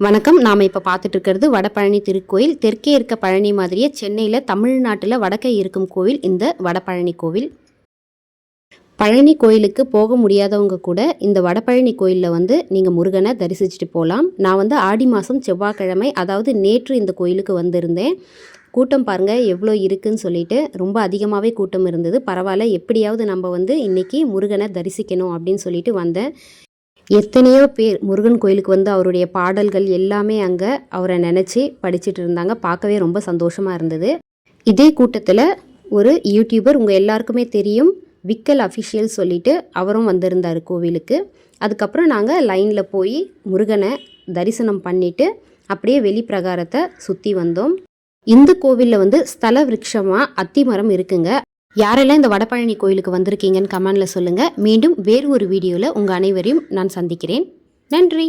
வணக்கம். நாம் இப்போ பார்த்துட்டு இருக்கிறது வடபழனி திருக்கோயில். தெற்கே இருக்க பழனி மாதிரியே சென்னையில் தமிழ்நாட்டில் வடக்கே இருக்கும் கோவில் இந்த வடபழனி கோவில். பழனி கோயிலுக்கு போக முடியாதவங்க கூட இந்த வடபழனி கோயிலில் நீங்கள் முருகனை தரிசிச்சுட்டு போகலாம். நான் ஆடி மாதம் செவ்வாய்க்கிழமை, அதாவது நேற்று இந்த கோயிலுக்கு வந்திருந்தேன். கூட்டம் பாருங்கள் எவ்வளோ இருக்குதுன்னு சொல்லிட்டு ரொம்ப அதிகமாகவே கூட்டம் இருந்தது. பரவாயில்ல, எப்படியாவது நம்ம இன்றைக்கி முருகனை தரிசிக்கணும் அப்படின்னு சொல்லிட்டு வந்தேன். எத்தனையோ பேர் முருகன் கோயிலுக்கு அவருடைய பாடல்கள் எல்லாமே அங்கே அவரை நினச்சி படிச்சுட்டு இருந்தாங்க. பார்க்கவே ரொம்ப சந்தோஷமாக இருந்தது. இதே கூட்டத்தில் ஒரு யூடியூபர் உங்கள் எல்லாருக்குமே தெரியும், விக்கல் அஃபிஷியல் சொல்லிட்டு அவரும் வந்திருந்தார் கோவிலுக்கு. அதுக்கப்புறம் நாங்கள் லைனில் போய் முருகனை தரிசனம் பண்ணிவிட்டு அப்படியே வெளி பிரகாரத்தை சுற்றி வந்தோம். இந்த கோவிலில் ஸ்தல விருட்சமாக அத்தி மரம் இருக்குங்க. யாரெல்லாம் இந்த வடபழனி கோயிலுக்கு வந்திருக்கீங்கன்னு கமெண்டில் சொல்லுங்கள். மீண்டும் வேறு ஒரு வீடியோவில் உங்கள் அனைவரையும் நான் சந்திக்கிறேன். நன்றி.